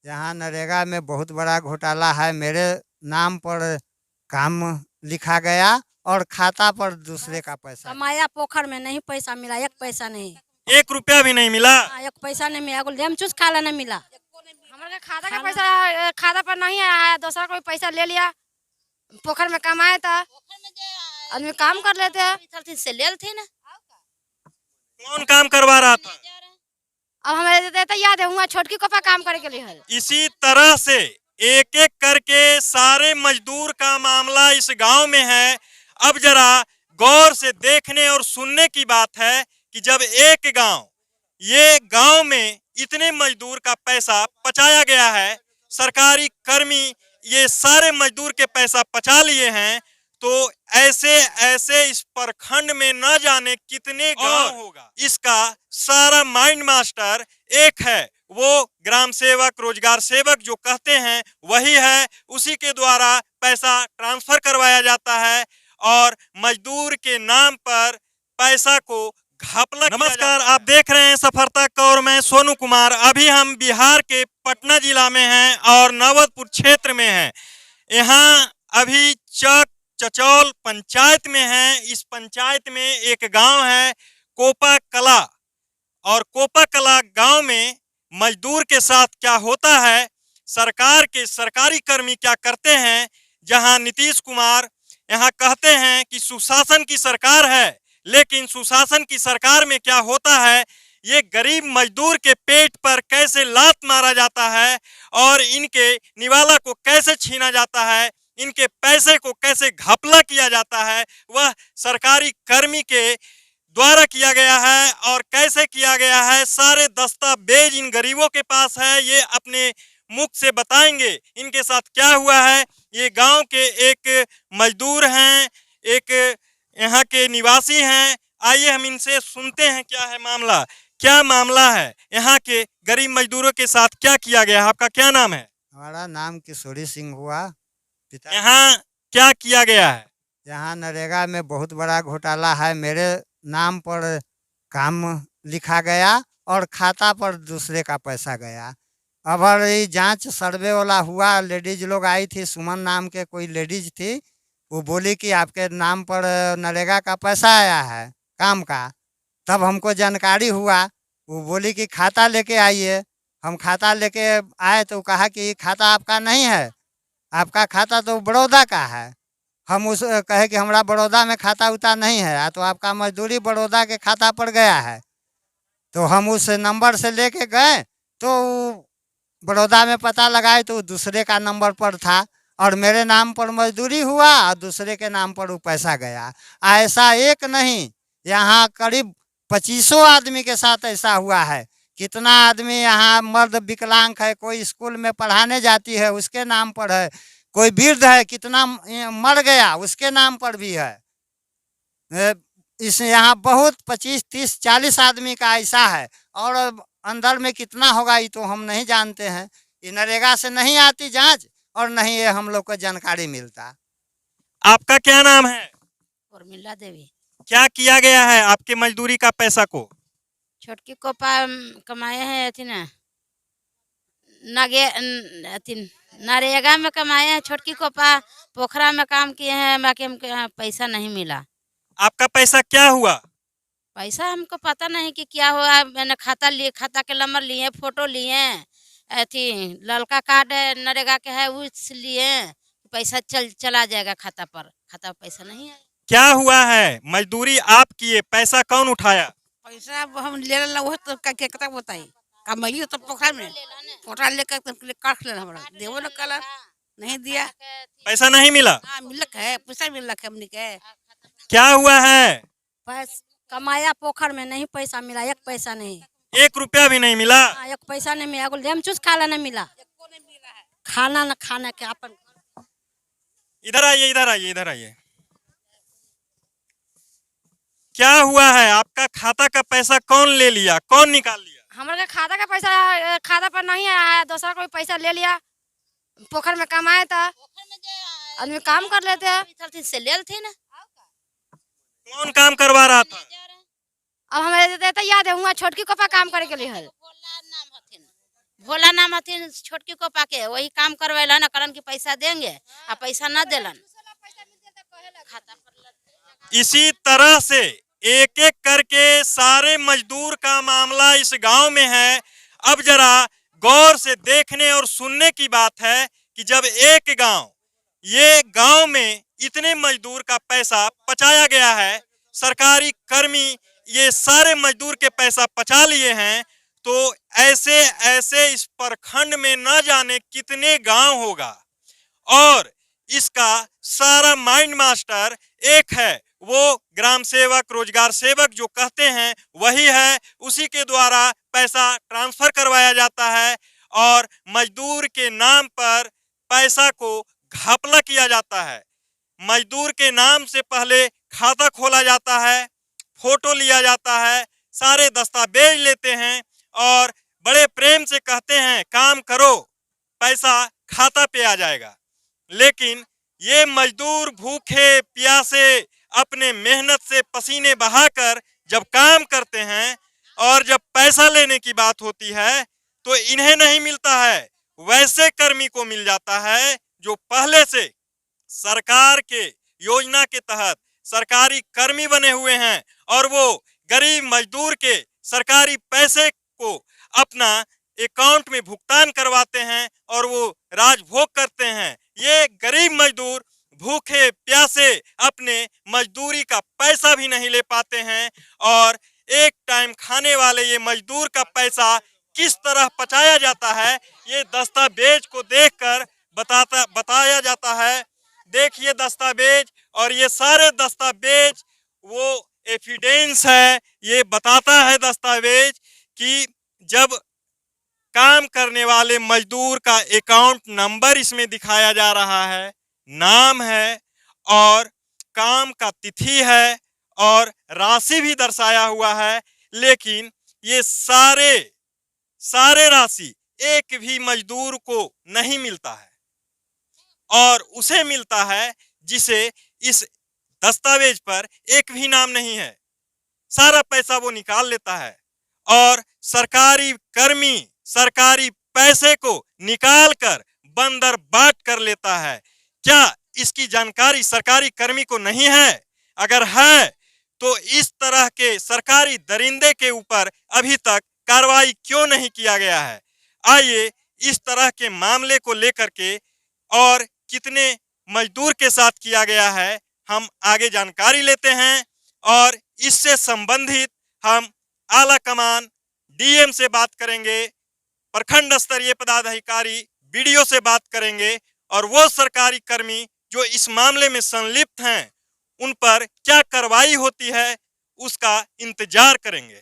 यहाँ नरेगा में बहुत बड़ा घोटाला है। मेरे नाम पर काम लिखा गया और खाता पर दूसरे का पैसा। कमाया पोखर में नहीं, पैसा मिला, एक पैसा नहीं। 1 रुपया भी नहीं मिला। एक पैसा नहीं मिला, लेम चूस खा लेना मिला। हमारे खाता का पैसा खाता पर नहीं आया है, दूसरा कोई पैसा ले लिया। पोखर में कमाए था, आदमी काम कर लेते हैं से ले थे ना। कौन काम करवा रहा था? अब हमें देता याद है, वहाँ छोटकी कोपा काम करे के लिए है। इसी तरह से एक एक करके सारे मजदूर का मामला इस गांव में है। अब जरा गौर से देखने और सुनने की बात है कि जब एक गांव, ये गांव में इतने मजदूर का पैसा पचाया गया है, सरकारी कर्मी ये सारे मजदूर के पैसा पचा लिए हैं, तो ऐसे ऐसे इस प्रखंड में न जाने कितने गांव होगा। इसका सारा माइंड मास्टर एक है, वो ग्राम सेवक, रोजगार सेवक जो कहते हैं वही है। उसी के द्वारा पैसा ट्रांसफर करवाया जाता है और मजदूर के नाम पर पैसा को घपला। नमस्कार, आप देख रहे हैं सफरता कौर, मैं सोनू कुमार। अभी हम बिहार के पटना जिला में हैं और नवदपुर क्षेत्र में हैं। यहाँ अभी चक चचौल पंचायत में है। इस पंचायत में एक गांव है कोपा कला, और कोपा कला गांव में मजदूर के साथ क्या होता है, सरकार के सरकारी कर्मी क्या करते हैं। जहां नीतीश कुमार यहाँ कहते हैं कि सुशासन की सरकार है, लेकिन सुशासन की सरकार में क्या होता है, ये गरीब मजदूर के पेट पर कैसे लात मारा जाता है और इनके निवाला को कैसे छीना जाता है, इनके पैसे को कैसे घपला किया जाता है, वह सरकारी कर्मी के द्वारा किया गया है। और कैसे किया गया है, सारे दस्तावेज इन गरीबों के पास है। ये अपने मुख से बताएंगे इनके साथ क्या हुआ है। ये गांव के एक मजदूर हैं, एक यहाँ के निवासी हैं। आइए हम इनसे सुनते हैं क्या है मामला, क्या मामला है, यहाँ के गरीब मजदूरों के साथ क्या किया गया है। आपका क्या नाम है? हमारा नाम किशोरी सिंह हुआ। यहाँ क्या किया गया है? यहाँ नरेगा में बहुत बड़ा घोटाला है। मेरे नाम पर काम लिखा गया और खाता पर दूसरे का पैसा गया। अब ये जांच सर्वे वाला हुआ, लेडीज लोग आई थी, सुमन नाम के कोई लेडीज थी, वो बोली कि आपके नाम पर नरेगा का पैसा आया है काम का। तब हमको जानकारी हुआ, वो बोली कि खाता लेके आइए। हम खाता लेके आए तो कहा कि खाता आपका नहीं है, आपका खाता तो बड़ौदा का है। हम उस कहे कि हमारा बड़ौदा में खाता उता नहीं है, तो आपका मजदूरी बड़ौदा के खाता पर गया है। तो हम उस नंबर से लेके गए तो बड़ौदा में पता लगाए तो दूसरे का नंबर पर था और मेरे नाम पर मजदूरी हुआ और दूसरे के नाम पर वो पैसा गया। ऐसा एक नहीं, यहाँ करीब 25 आदमी के साथ ऐसा हुआ है। कितना आदमी यहाँ मर्द विकलांग है, कोई स्कूल में पढ़ाने जाती है उसके नाम पर है, कोई वृद्ध है कितना मर गया उसके नाम पर भी है। इस यहाँ बहुत 25, 30, 40 आदमी का ऐसा है। और अंदर में कितना होगा ये तो हम नहीं जानते हैं। ये नरेगा से नहीं आती जांच और नहीं ये हम लोग को जानकारी मिलता। आपका क्या नाम है? उर्मिला देवी। क्या किया गया है आपके मजदूरी का पैसा को? छोटकी कोपा कमाए हैं अथी ना, नरेगा में कमाए हैं। छोटकी कोपा पोखरा में काम किए हैं, बाकी हमको पैसा नहीं मिला। आपका पैसा क्या हुआ? पैसा हमको पता नहीं कि क्या हुआ। मैंने खाता लिए, खाता के नंबर लिए, फोटो लिए, अथी लड़का कार्ड नरेगा के है उस लिए, पैसा चला जाएगा खाता पर। खाता पर पैसा नहीं है। क्या हुआ है? मजदूरी आप किए, पैसा कौन उठाया? पैसा हम ले लेना, वो तो क्या बताई कमाइए तो पोखर में फोटा लेकर काट लेना, हमारा देवो न कल नहीं दिया, पैसा नहीं मिला। हाँ मिलक है, पैसा मिलक है हमने के। क्या हुआ है? कमाया पोखर में नहीं, पैसा मिला, एक पैसा नहीं। 1 रुपया भी नहीं मिला। एक पैसा नहीं मिला, लेम चूस खा लेना मिला। खाना न खाना के अपन। इधर आइए, इधर आइए, इधर आइए। क्या हुआ है? आपका खाता का पैसा कौन ले लिया, कौन निकाल लिया? हमारे खाता का पैसा खाता पर नहीं आया है, दूसरा कोई पैसा ले लिया। पोखर में कमाए था, आदमी काम कर लेते हैं से ले थे ना। कौन काम करवा रहा था? अब हमें देता याद है, वहाँ छोटकी कोपा काम करे के लिए है। भोला नाम हथिन छोटकी को पाके वही काम करवेलन करन की पैसा देंगे आ पैसा न देलन खाता पर इसी तरह से एक एक करके सारे मजदूर का मामला इस गांव में है। अब जरा गौर से देखने और सुनने की बात है कि जब एक गांव, ये गांव में इतने मजदूर का पैसा पचाया गया है, सरकारी कर्मी ये सारे मजदूर के पैसा पचा लिए हैं, तो ऐसे ऐसे इस प्रखंड में न जाने कितने गांव होगा। और इसका सारा माइंड मास्टर एक है, वो ग्राम सेवक, रोजगार सेवक जो कहते हैं वही है। उसी के द्वारा पैसा ट्रांसफर करवाया जाता है और मजदूर के नाम पर पैसा को घपला किया जाता है। मजदूर के नाम से पहले खाता खोला जाता है, फोटो लिया जाता है, सारे दस्तावेज लेते हैं और बड़े प्रेम से कहते हैं काम करो, पैसा खाता पे आ जाएगा। लेकिन ये मजदूर भूखे प्यासे अपने मेहनत से पसीने बहाकर जब काम करते हैं और जब पैसा लेने की बात होती है तो इन्हें नहीं मिलता है, वैसे कर्मी को मिल जाता है जो पहले से सरकार के योजना के तहत सरकारी कर्मी बने हुए हैं और वो गरीब मजदूर के सरकारी पैसे को अपना अकाउंट में भुगतान करवाते हैं और वो राजभोग करते हैं। ये गरीब मजदूर भूखे प्यासे अपने मजदूरी का पैसा भी नहीं ले पाते हैं और एक टाइम खाने वाले ये मजदूर का पैसा किस तरह पचाया जाता है ये दस्तावेज को देखकर बताया जाता है। देखिए दस्तावेज, और ये सारे दस्तावेज वो एविडेंस है, ये बताता है दस्तावेज कि जब काम करने वाले मजदूर का अकाउंट नंबर इसमें दिखाया जा रहा है, नाम है और काम का तिथि है और राशि भी दर्शाया हुआ है, लेकिन ये सारे राशि एक भी मजदूर को नहीं मिलता है और उसे मिलता है जिसे इस दस्तावेज पर एक भी नाम नहीं है। सारा पैसा वो निकाल लेता है और सरकारी कर्मी सरकारी पैसे को निकालकर बंदर बाट कर लेता है। क्या इसकी जानकारी सरकारी कर्मी को नहीं है? अगर है तो इस तरह के सरकारी दरिंदे के ऊपर अभी तक कार्रवाई क्यों नहीं किया गया है? आइए इस तरह के मामले को लेकर के और कितने मजदूर के साथ किया गया है हम आगे जानकारी लेते हैं और इससे संबंधित हम आला कमान डीएम से बात करेंगे, प्रखंड स्तरीय पदाधिकारी बीडीओ से बात करेंगे और वो सरकारी कर्मी जो इस मामले में संलिप्त हैं उन पर क्या कार्रवाई होती है उसका इंतजार करेंगे।